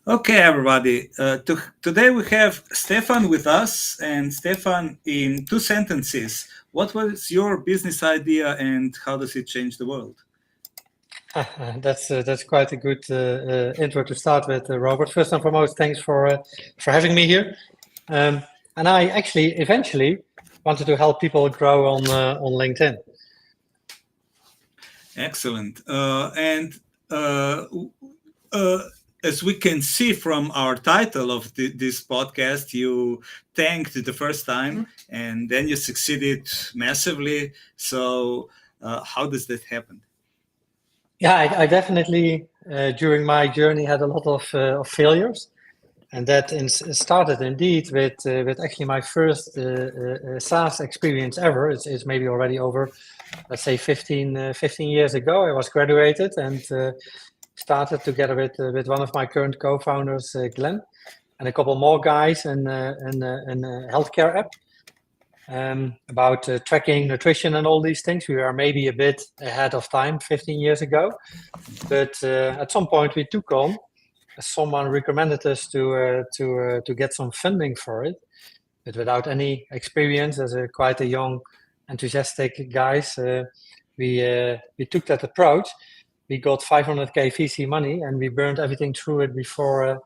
Okay, everybody. Today we have Stefan with us. And Stefan, in two sentences, what was your business idea and how does it change the world? That's quite a good intro to start with, Robert. First and foremost, thanks for having me here. And I actually eventually wanted to help people grow on LinkedIn. Excellent. And uh, uh, as we can see from our title of this podcast, you tanked the first time and then you succeeded massively. So, how does that happen? Yeah, I definitely during my journey had a lot of failures, and that started indeed with actually my first SaaS experience ever. It's maybe already over, let's say 15 years ago. I was graduated and started together with one of my current co-founders, Glenn, and a couple more guys, and a healthcare app about tracking nutrition and all these things. We were maybe a bit ahead of time 15 years ago, but at some point we took on. Someone recommended us to get some funding for it, but without any experience as quite a young, enthusiastic guys, we took that approach. We got 500k VC money, and we burned everything through it before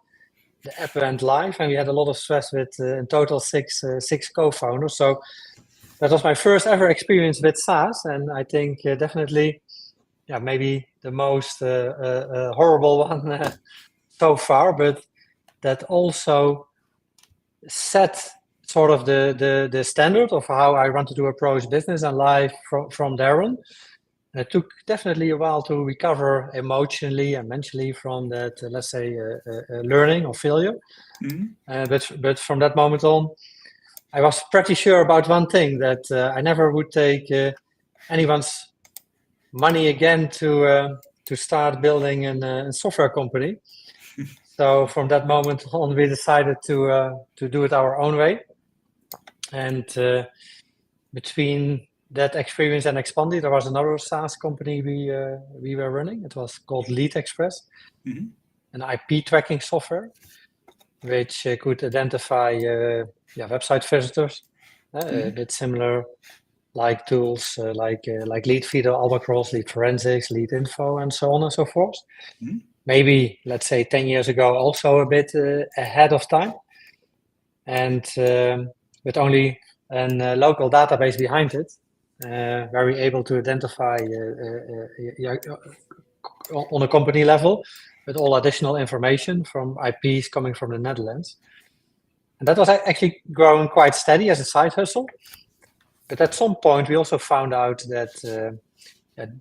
the app went live. And we had a lot of stress with in total six co-founders. So that was my first ever experience with SaaS, and I think definitely, yeah, maybe the most horrible one so far, but that also set sort of the standard of how I wanted to approach business and life from there on. And it took definitely a while to recover emotionally and mentally from that, let's say, learning or failure. But from that moment on, I was pretty sure about one thing, that I never would take anyone's money again to start building a software company. So from that moment on, we decided to do it our own way. And between that experience and Expandi, there was another SaaS company we were running. It was called Lead Express, an IP tracking software, which could identify website visitors, a bit similar like tools like Leadfeeder, Albacross, Lead Forensics, Lead Info, and so on and so forth. Maybe, let's say 10 years ago, also a bit ahead of time. And with only a local database behind it, where we're able to identify on a company level with all additional information from IPs coming from the Netherlands. And that was actually growing quite steady as a side hustle. But at some point, we also found out that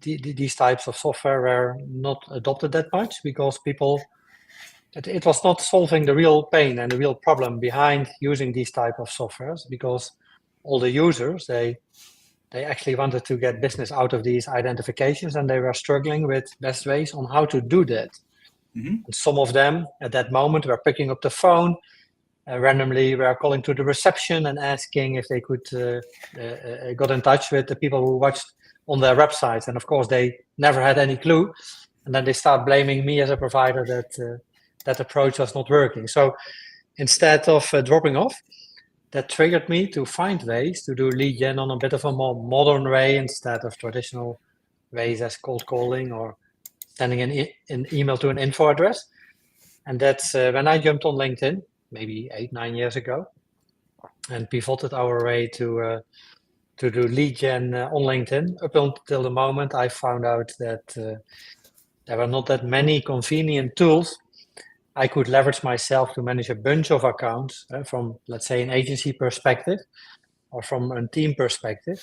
these types of software were not adopted that much because it was not solving the real pain and the real problem behind using these type of softwares, because all the users, they actually wanted to get business out of these identifications, and they were struggling with best ways on how to do that. And some of them at that moment were picking up the phone, randomly were calling to the reception and asking if they could got in touch with the people who watched on their websites. And of course, they never had any clue. And then they start blaming me as a provider that that approach was not working. So instead of dropping off, that triggered me to find ways to do lead gen on a bit of a more modern way instead of traditional ways as cold calling or sending an email to an info address. And that's when I jumped on LinkedIn, maybe 8-9 years ago, and pivoted our way to do lead gen on LinkedIn. Up until the moment I found out that there were not that many convenient tools I could leverage myself to manage a bunch of accounts from, let's say, an agency perspective or from a team perspective.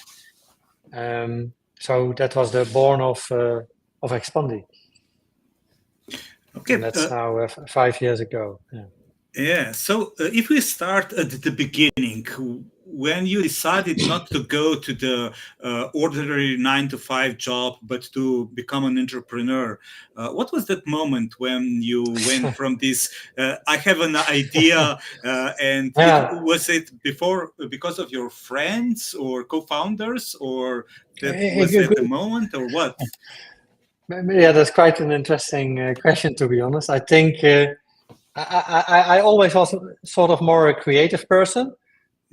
So that was the born of Expandi. Okay, and that's now 5 years ago. Yeah. So if we start at the beginning, when you decided not to go to the ordinary 9 to 5 job, but to become an entrepreneur, what was that moment when you went from this? I have an idea, and was it before because of your friends or co-founders, or that was at the moment, or what? Yeah, that's quite an interesting question, to be honest. I think I always was sort of more a creative person.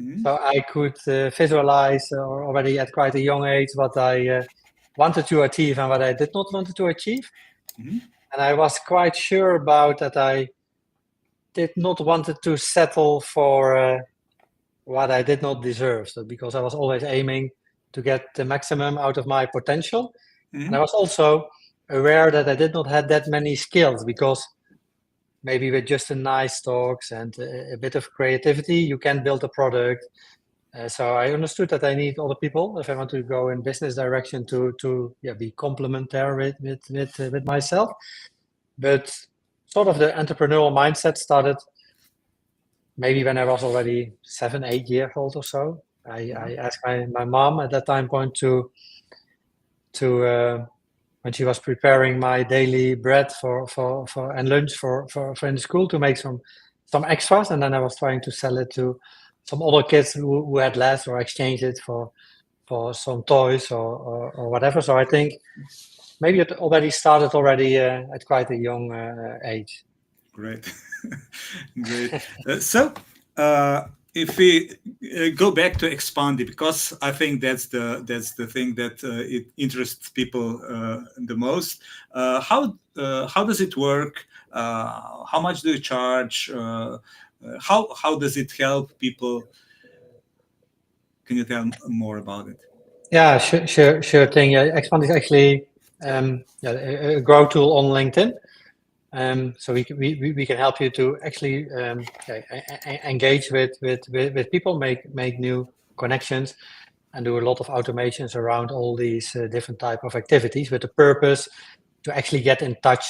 Mhm. So I could visualize already at quite a young age what I wanted to achieve and what I did not want to achieve. Mhm. And I was quite sure about that I did not want to settle for what I did not deserve. So because I was always aiming to get the maximum out of my potential. And I Mhm. was also aware that I did not have that many skills because maybe with just a nice talks and a bit of creativity, you can build a product. So I understood that I need other people if I want to go in business direction to be complementary with myself. But sort of the entrepreneurial mindset started maybe when I was already 7, 8 years old or so. I asked my mom at that time point to when she was preparing my daily bread for and lunch for in the school to make some extras, and then I was trying to sell it to some other kids who had less or exchange it for some toys or whatever. So I think maybe it already started at quite a young age. Great. Great. So, if we go back to Expandi, because I think that's the thing that it interests people the most. How does it work? How much do you charge? How does it help people? Can you tell more about it? Yeah, sure thing. Yeah, Expand is actually a grow tool on LinkedIn. So we can help you to actually engage with people, make new connections, and do a lot of automations around all these different type of activities with the purpose to actually get in touch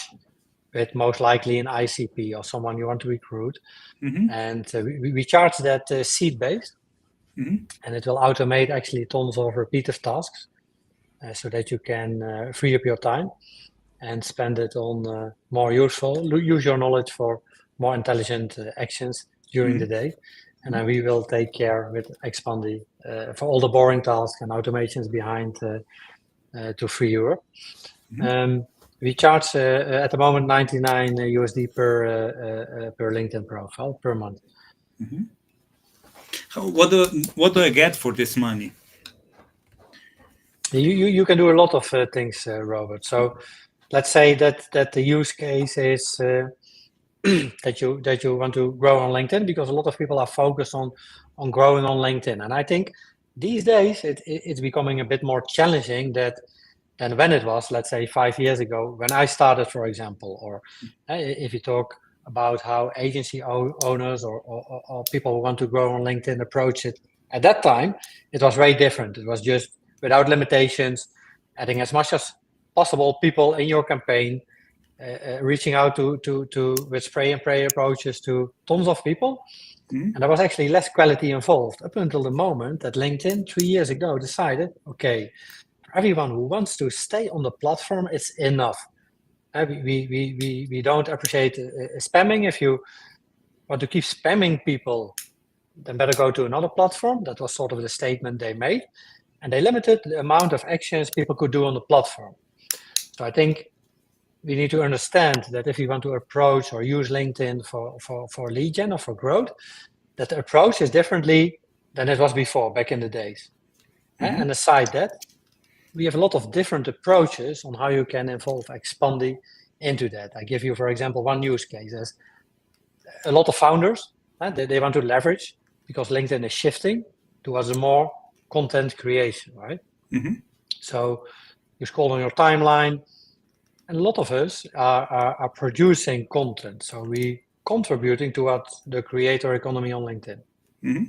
with most likely an ICP or someone you want to recruit. Mm-hmm. And we charge that seat based, Mm-hmm. and it will automate actually tons of repetitive tasks so that you can free up your time and spend it on more use your knowledge for more intelligent actions during the Mm-hmm. day. And then we will take care with Expandi for all the boring tasks and automations behind to free you up. Mm-hmm. Um, we charge at the moment 99 USD per LinkedIn profile per month. Mm-hmm. What do I get for this money? You can do a lot of things, Robert. So let's say that the use case is that you want to grow on LinkedIn, because a lot of people are focused on growing on LinkedIn, and I think these days it's becoming a bit more challenging than when it was, let's say, 5 years ago when I started, for example, or if you talk about how agency owners or people who want to grow on LinkedIn approach it at that time, it was very different. It was just without limitations, adding as much as possible people in your campaign, reaching out to with spray and pray approaches to tons of people, Mm-hmm. and there was actually less quality involved up until the moment that LinkedIn 3 years ago decided, okay, for everyone who wants to stay on the platform, it's enough. We don't appreciate spamming. If you want to keep spamming people, then better go to another platform. That was sort of the statement they made, and they limited the amount of actions people could do on the platform. So I think we need to understand that if you want to approach or use LinkedIn for lead gen or for growth, that the approach is differently than it was before, back in the days. Mm-hmm. And aside that, we have a lot of different approaches on how you can involve Expandi into that. I give you, for example, one use case. There's a lot of founders, they want to leverage, because LinkedIn is shifting towards a more content creation, right? Mm-hmm. So you scroll on your timeline, and a lot of us are producing content. So we contributing towards the creator economy on LinkedIn. Mm-hmm.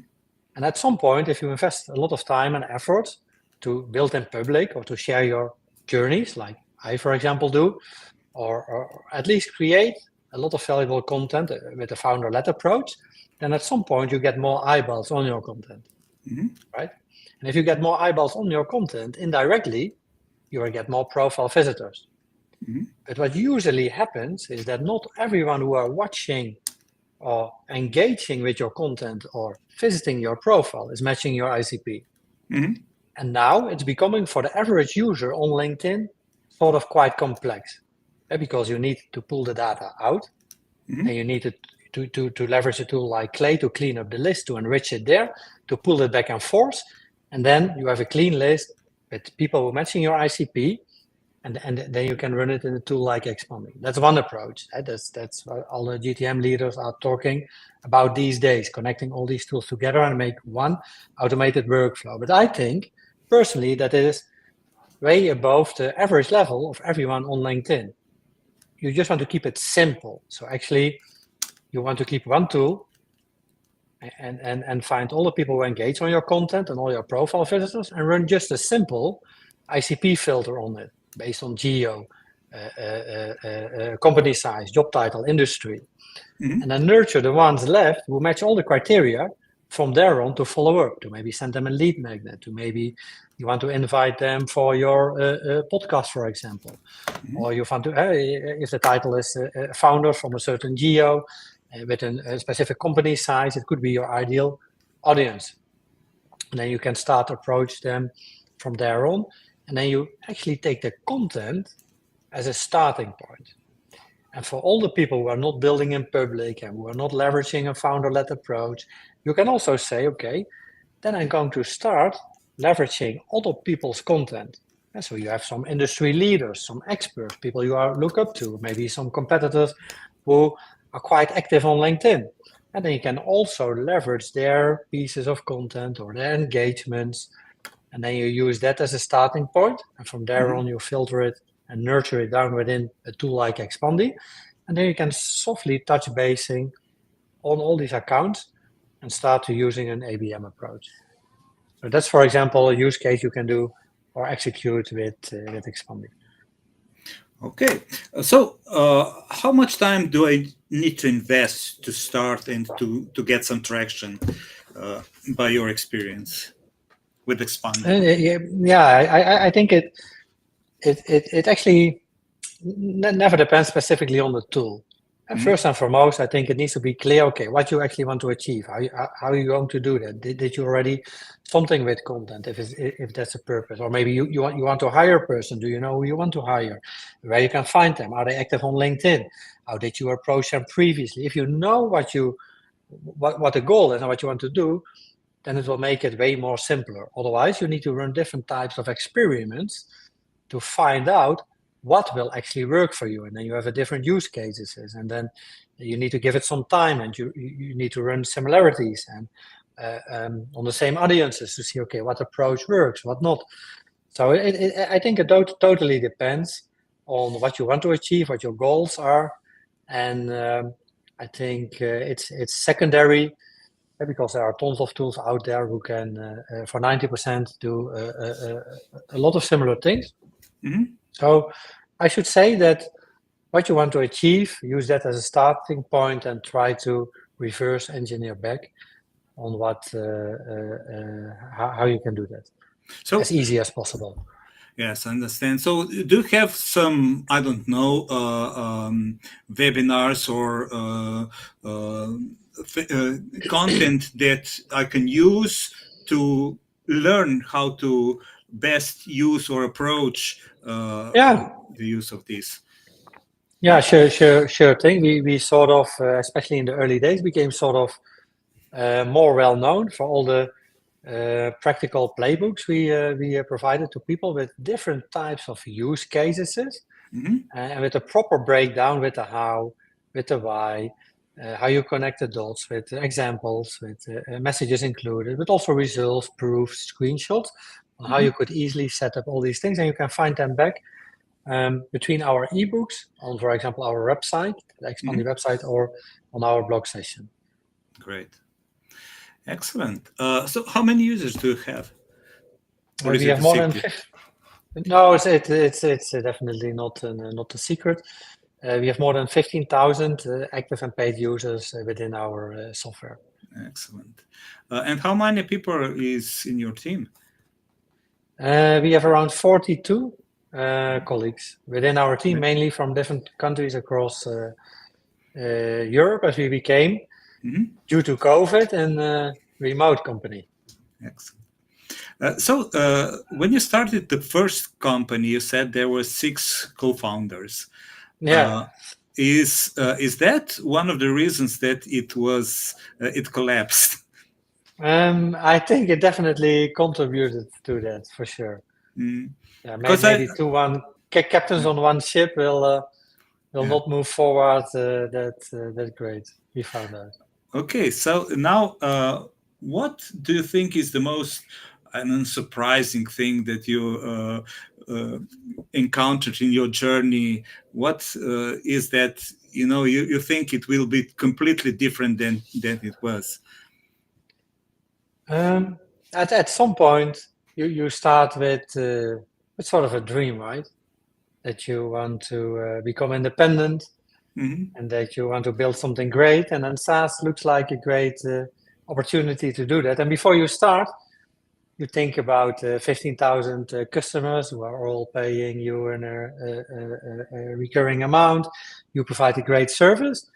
And at some point, if you invest a lot of time and effort to build in public or to share your journeys, like I, for example, do, or at least create a lot of valuable content with a founder-led approach, then at some point you get more eyeballs on your content, Mm-hmm. right? And if you get more eyeballs on your content, indirectly, you will get more profile visitors. Mm-hmm. But what usually happens is that not everyone who are watching or engaging with your content or visiting your profile is matching your ICP. Mm-hmm. And now it's becoming, for the average user on LinkedIn, sort of quite complex, because you need to pull the data out. and you need to leverage a tool like Clay to clean up the list, to enrich it there, to pull it back and forth, and then you have a clean list with people matching your ICP, and then you can run it in a tool like Expandi. That's one approach. That's what all the GTM leaders are talking about these days, connecting all these tools together and make one automated workflow. But I think, personally, that it is way above the average level of everyone on LinkedIn. You just want to keep it simple. So actually, you want to keep one tool and find all the people who engage on your content and all your profile visitors and run just a simple ICP filter on it based on geo, company size, job title, industry. And then nurture the ones left who match all the criteria from there on to follow up, to maybe send them a lead magnet, to maybe you want to invite them for your podcast, for example. Or you want to, if the title is founder from a certain geo with a specific company size, it could be your ideal audience. And then you can start approach them from there on. And then you actually take the content as a starting point. And for all the people who are not building in public and who are not leveraging a founder-led approach, you can also say, okay, then I'm going to start leveraging other people's content. And so you have some industry leaders, some experts, people you look up to, maybe some competitors who are quite active on LinkedIn. And then you can also leverage their pieces of content or their engagements. And then you use that as a starting point. And from there on, you filter it and nurture it down within a tool like Expandi. And then you can softly touch basing on all these accounts and start to using an ABM approach. So that's, for example, a use case you can do or execute with Expandi. Okay, so how much time do I need to invest to start and to get some traction by your experience with Expandi? I think it actually never depends specifically on the tool. And first and foremost, I think it needs to be clear, okay, what you actually want to achieve. How are you going to do that? Did you already something with content, if that's a purpose? Or maybe you want to hire a person. Do you know who you want to hire? Where you can find them? Are they active on LinkedIn? How did you approach them previously? If you know what the goal is and what you want to do, then it will make it way more simpler. Otherwise, you need to run different types of experiments to find out what will actually work for you. And then you have a different use cases. And then you need to give it some time, and you need to run similarities and on the same audiences to see, okay, what approach works, what not. So I think it totally depends on what you want to achieve, what your goals are. And I think it's secondary because there are tons of tools out there who can, for 90%, do a lot of similar things. So I should say that what you want to achieve, use that as a starting point and try to reverse engineer back on how you can do that as easy as possible. Yes, I understand. So do you have some, I don't know, webinars or content that I can use to learn how to best use or approach the use of this? Yeah, sure thing. We sort of, especially in the early days, became sort of more well known for all the practical playbooks we provided to people with different types of use cases, and with a proper breakdown with the how, with the why, how you connect the dots, with examples, with messages included, but also results, proofs, screenshots, on how you could easily set up all these things, and you can find them back between our ebooks on, for example, our website, the Expandi website, or on our blog session. Great. Excellent. So how many users do you have? Or we have more than 50. No, it's definitely not a secret. We have more than 15,000 active and paid users within our software. Excellent. And how many people is in your team? We have around 42 colleagues within our team, mainly from different countries across Europe, as we became due to COVID and remote company. Excellent. So when you started the first company, you said there were 6 co-founders. Yeah. Is that one of the reasons that it collapsed? I think it definitely contributed to that for sure. Mm. Yeah, Because maybe captains on one ship will yeah. not move forward that great. We found out. Okay, so now, what do you think is the most unsurprising thing that you encountered in your journey? What is that, you think it will be completely different than it was? At some point, you start with sort of a dream, right? That you want to become independent Hmm. and that you want to build something great. And then SaaS looks like a great opportunity to do that. And before you start, you think about 15,000 customers who are all paying you a recurring amount. You provide a great service,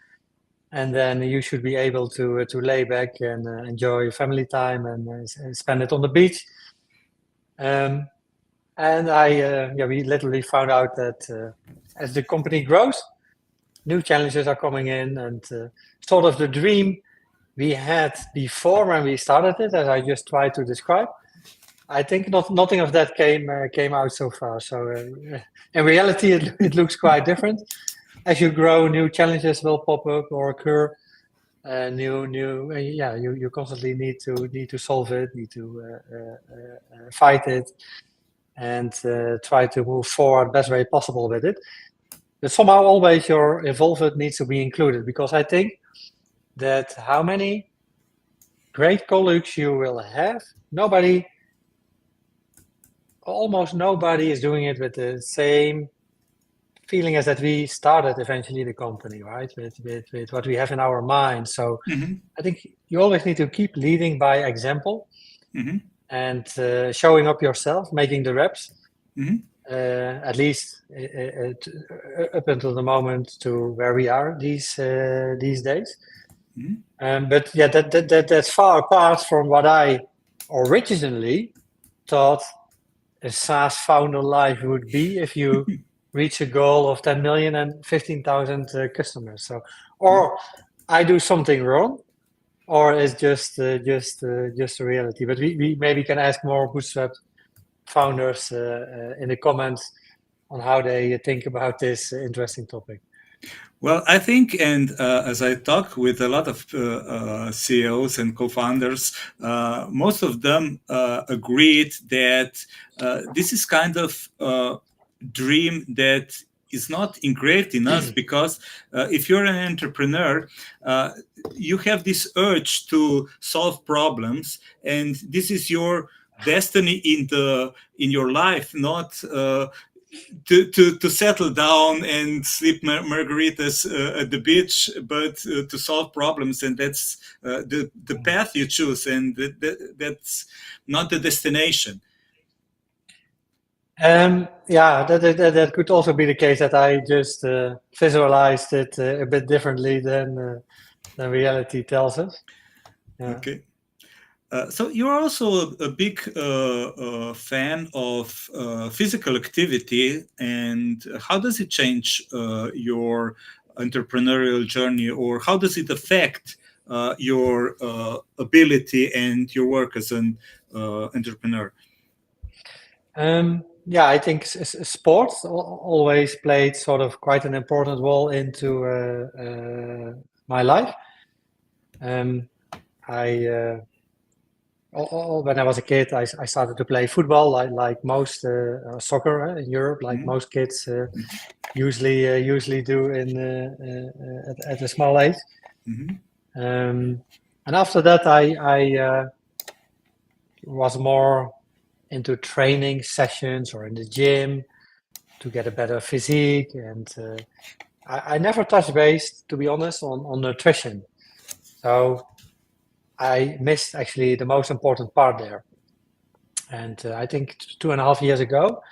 and then you should be able to lay back and enjoy family time and spend it on the beach. And we literally found out that as the company grows, new challenges are coming in, and sort of the dream we had before when we started it, as I just tried to describe. I think nothing of that came out so far. So in reality, it looks quite different. As you grow, new challenges will pop up or occur. You constantly need to solve it, need to fight it, and try to move forward best way possible with it. But somehow, always your involvement needs to be included, because I think that how many great colleagues you will have, almost nobody is doing it with the same feeling as that we started eventually the company, right? With what we have in our mind. So Hmm. I think you always need to keep leading by example Hmm. and showing up yourself, making the reps, Hmm. at least up until the moment to where we are these days. Hmm. But yeah, that's far apart from what I originally thought a SaaS founder life would be if you reach a goal of 10 million and 15,000 customers. So, or I do something wrong, or it's just a reality. But we maybe can ask more bootstrap founders in the comments on how they think about this interesting topic. Well, I think, and as I talk with a lot of CEOs and co-founders, most of them agreed that this is kind of dream that is not engraved in us, because if you're an entrepreneur, uh, you have this urge to solve problems, and this is your destiny in your life, not to settle down and sleep margaritas at the beach, but to solve problems, and that's the path you choose, and that's not the destination. That could also be the case that I just visualized it a bit differently than reality tells us. Yeah. Okay. So you're also a big fan of physical activity, and how does it change your entrepreneurial journey, or how does it affect your ability and your work as an entrepreneur? I think sports always played sort of quite an important role into my life. I when I was a kid, I started to play football, like most soccer in Europe, like most kids usually do at a small age. Mm-hmm. And after that, I was more into training sessions or in the gym to get a better physique, and I never touched base, to be honest, on nutrition. So I missed actually the most important part there. And I think 2.5 years ago,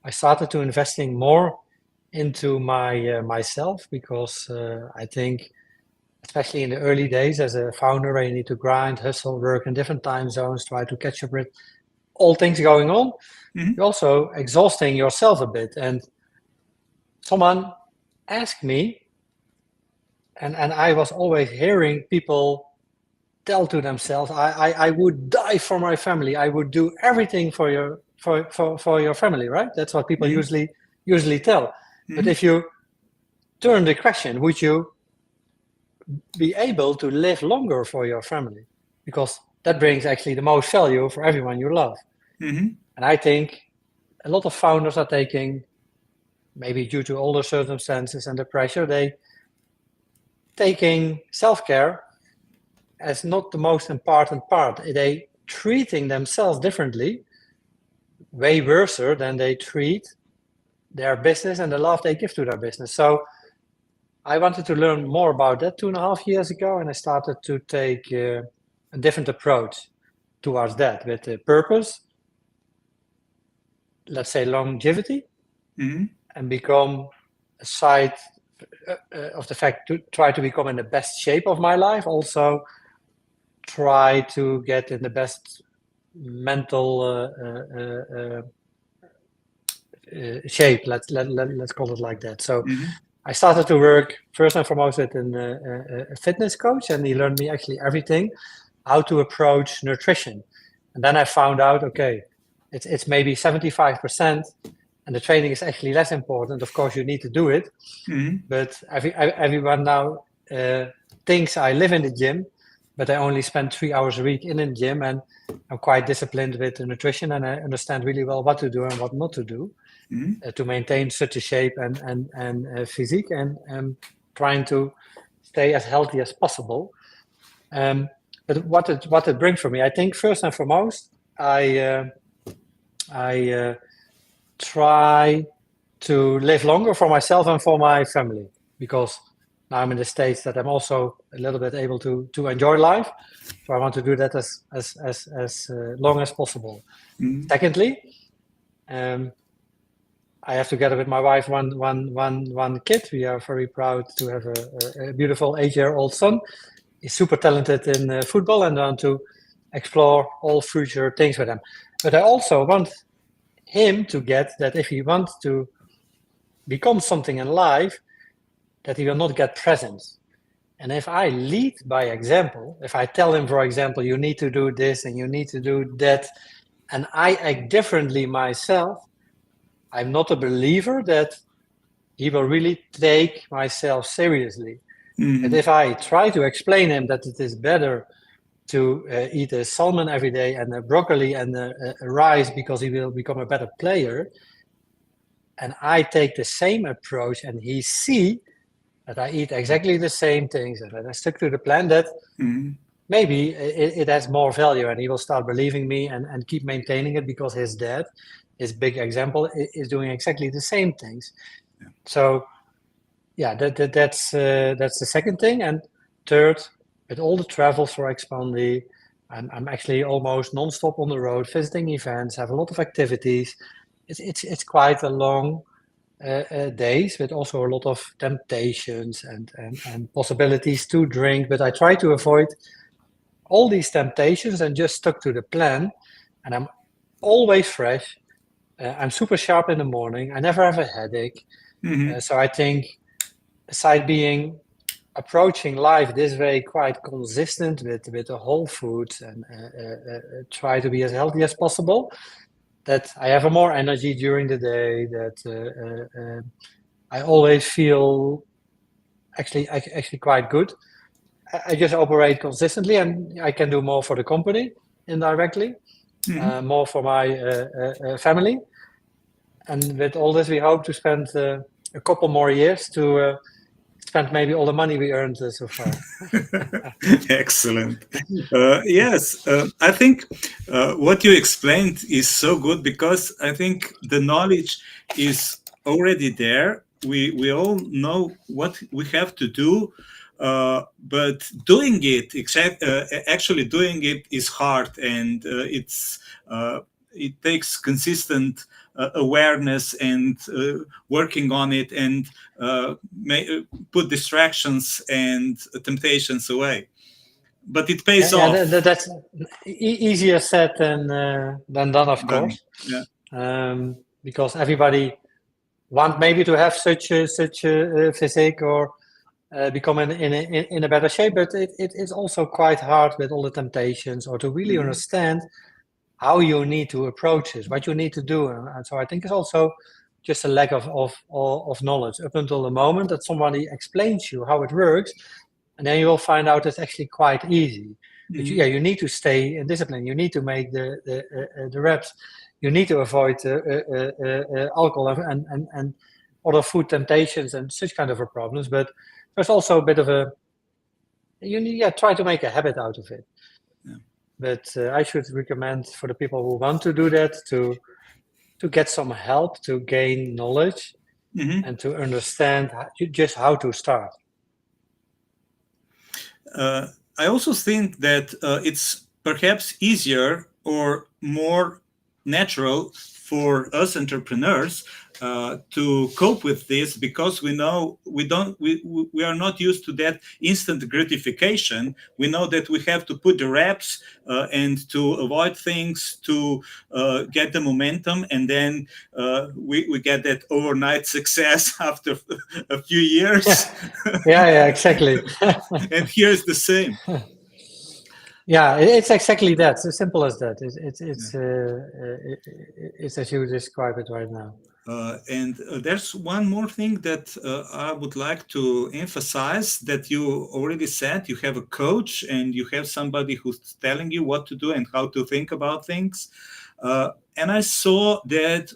I started to investing more into myself, because I think, especially in the early days as a founder, where you need to grind, hustle, work in different time zones, try to catch up with all things going on, Mm-hmm. you're also exhausting yourself a bit. And someone asked me, and I was always hearing people tell to themselves, I would die for my family. I would do everything for your family, right? That's what people usually tell. But if you turn the question, would you be able to live longer for your family? Because that brings actually the most value for everyone you love. And I think a lot of founders are taking, maybe due to older circumstances and the pressure, they taking self-care as not the most important part. They treating themselves differently, way worse than they treat their business and the love they give to their business. So I wanted to learn more about that 2.5 years ago, and I started to take a different approach towards that with the purpose, let's say longevity, and become a side of the fact to try to become in the best shape of my life. Also try to get in the best mental shape. Let's call it like that. So I started to work first and foremost with a fitness coach, and he learned me actually everything, how to approach nutrition. And then I found out, okay, it's maybe 75%, and the training is actually less important. Of course, you need to do it, but everyone now thinks I live in the gym, but I only spend 3 hours a week in the gym, and I'm quite disciplined with the nutrition, and I understand really well what to do and what not to do to maintain such a shape and physique, and trying to stay as healthy as possible. But what it brings for me, I think first and foremost, I try to live longer for myself and for my family, because now I'm in the stage that I'm also a little bit able to enjoy life. So I want to do that as long as possible. Secondly, I have together with my wife one kid. We are very proud to have a beautiful 8-year-old son. He's super talented in football, and want to explore all future things with him. But I also want him to get that if he wants to become something in life, that he will not get presents. And if I lead by example, if I tell him, for example, you need to do this and you need to do that, and I act differently myself, I'm not a believer that he will really take myself seriously. But if I try to explain him that it is better to eat a salmon every day and a broccoli and a rice because he will become a better player, and I take the same approach and he see that I eat exactly the same things and that I stick to the plan, that maybe it has more value, and he will start believing me and keep maintaining it, because his dad, his big example, is doing exactly the same things. Yeah. So yeah, that's the second thing. And third, with all the travels for Expandi, I'm actually almost non-stop on the road, visiting events, have a lot of activities. It's quite a long days, with also a lot of temptations and possibilities to drink. But I try to avoid all these temptations and just stuck to the plan. And I'm always fresh. I'm super sharp in the morning. I never have a headache. So I think, aside being approaching life this way, quite consistent with the whole foods, and try to be as healthy as possible, that I have more energy during the day, that I always feel actually quite good. I just operate consistently, and I can do more for the company indirectly, more for my family. And with all this, we hope to spend a couple more years to spend maybe all the money we earned so far. Excellent. Yes, I think what you explained is so good, because I think the knowledge is already there. We all know what we have to do, but doing it, actually doing it, is hard, and it takes consistent awareness and working on it, and put distractions and temptations away. But it pays off. That's easier said than done, of course. Yeah. Because everybody want maybe to have such a physique, or become in a better shape. But it's also quite hard with all the temptations, or to really understand how you need to approach this, what you need to do. And so I think it's also just a lack of knowledge up until the moment that somebody explains you how it works, and then you will find out it's actually quite easy. But you need to stay in discipline. You need to make the reps. You need to avoid alcohol and other food temptations and such kind of problems. But there's also a bit of you need try to make a habit out of it. Yeah. But I should recommend for the people who want to do that to get some help, to gain knowledge, and to understand just how to start. I also think that it's perhaps easier or more natural for us entrepreneurs to cope with this, because we know we are not used to that instant gratification. We know that we have to put the reps and to avoid things to get the momentum, and then we get that overnight success after a few years. Yeah, exactly. And here's the same. Yeah, it's exactly that. It's as simple as that. It's as you describe it right now. And there's one more thing that I would like to emphasize, that you already said. You have a coach and you have somebody who's telling you what to do and how to think about things. And I saw that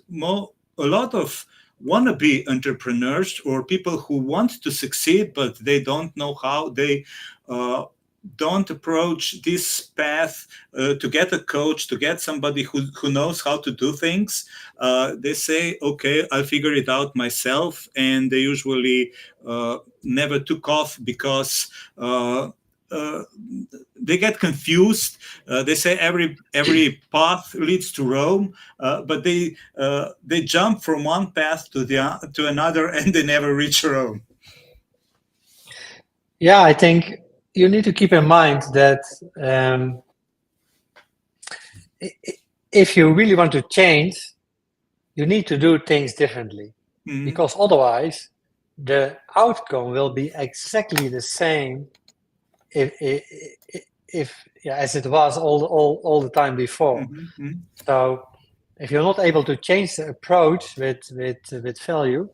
a lot of wannabe entrepreneurs, or people who want to succeed but they don't know how, they don't approach this path to get a coach, to get somebody who knows how to do things. They say, okay, I'll figure it out myself. And they usually never took off because they get confused. They say every path leads to Rome, but they jump from one path to another, and they never reach Rome. Yeah, I think you need to keep in mind that if you really want to change, you need to do things differently, because otherwise the outcome will be exactly the same if as it was all the time before. So if you're not able to change the approach with value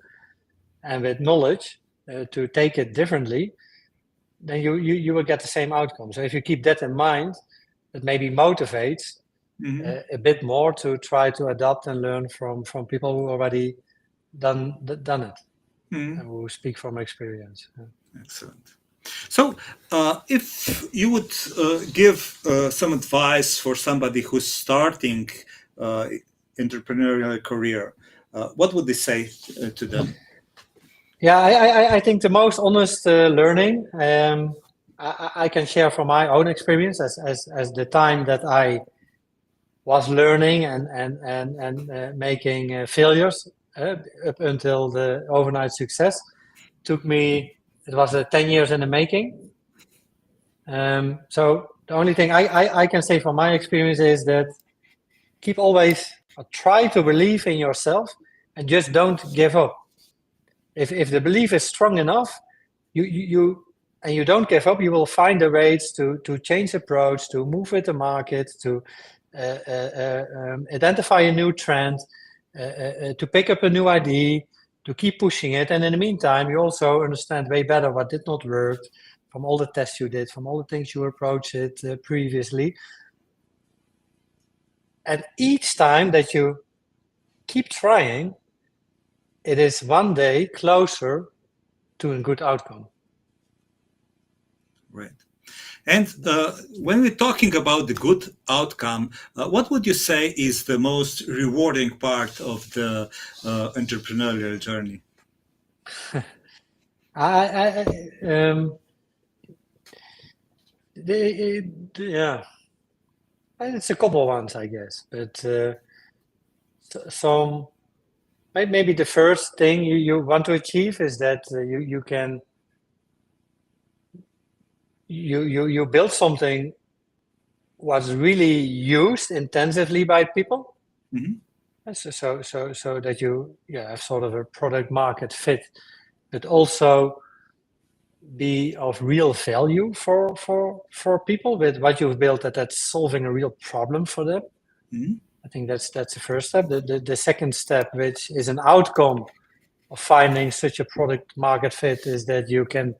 and with knowledge to take it differently, then you will get the same outcome. So if you keep that in mind, it maybe motivates a bit more to try to adapt and learn from people who already done it, and who speak from experience. Excellent. So if you would give some advice for somebody who's starting entrepreneurial career, what would they say to them? Yeah, I think the most honest learning I can share from my own experience as the time that I was learning and making failures up until the overnight success took me. It was 10 years in the making. So the only thing I can say from my experience is that keep always try to believe in yourself and just don't give up. If the belief is strong enough, you don't give up, you will find the ways to change approach, to move with the market, to identify a new trend, to pick up a new idea, to keep pushing it. And in the meantime, you also understand way better what did not work from all the tests you did, from all the things you approached it previously. And each time that you keep trying, it is one day closer to a good outcome. Right. And when we're talking about the good outcome, what would you say is the most rewarding part of the entrepreneurial journey? Yeah, it's a couple ones, I guess. But some maybe the first thing you want to achieve is that you can you build something was really used intensively by people. So that you have sort of a product market fit, but also be of real value for people with what you've built, that's solving a real problem for them. I think that's the first step. The second step, which is an outcome of finding such a product market fit, is that you can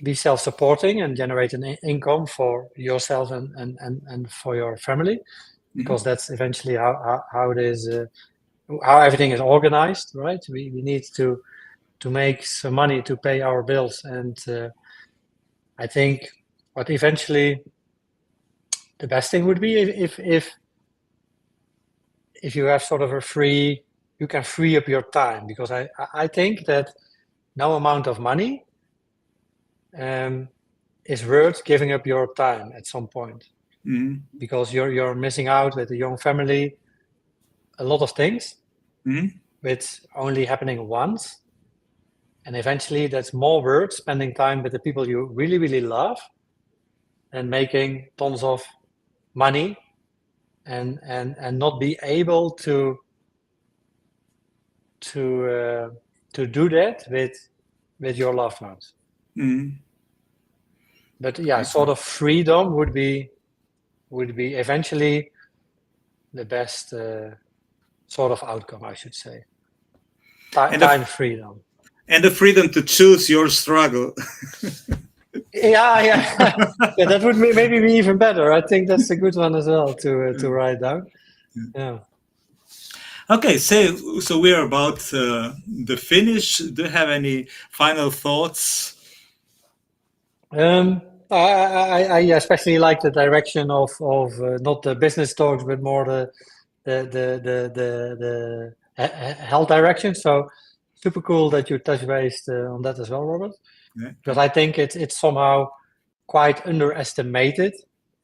be self-supporting and generate an income for yourself and for your family, because that's eventually how it is, how everything is organized, right? We need to make some money to pay our bills, and I think what eventually the best thing would be if you have sort of you can free up your time, because I think that no amount of money is worth giving up your time at some point, because you're missing out with a young family a lot of things, which only happening once, and eventually that's more worth spending time with the people you really, really love and making tons of money and not be able to do that with your loved ones. But yeah, sort of freedom would be eventually the best sort of outcome, I should say. Time freedom. And the freedom to choose your struggle. Yeah, that would maybe be even better. I think that's a good one as well to write down. Yeah. Okay, so we're about the finish. Do you have any final thoughts? I especially like the direction of not the business talks, but more the health direction. So super cool that you touch based on that as well, Robert. Yeah. Because I think it's somehow quite underestimated.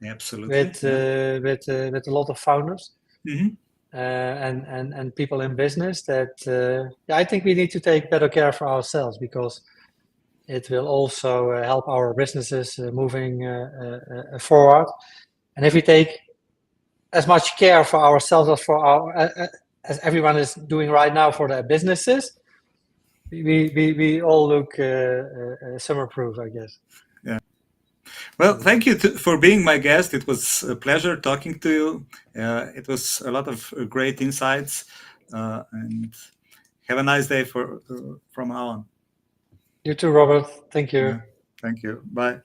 Absolutely. With a lot of founders and people in business, that I think we need to take better care for ourselves, because it will also help our businesses moving forward. And if we take as much care for ourselves as for as everyone is doing right now for their businesses, we all look summer-proof, I guess. Yeah. Well, thank you for being my guest. It was a pleasure talking to you. It was a lot of great insights, and have a nice day from now on. You too, Robert. Thank you. Yeah. Thank you. Bye.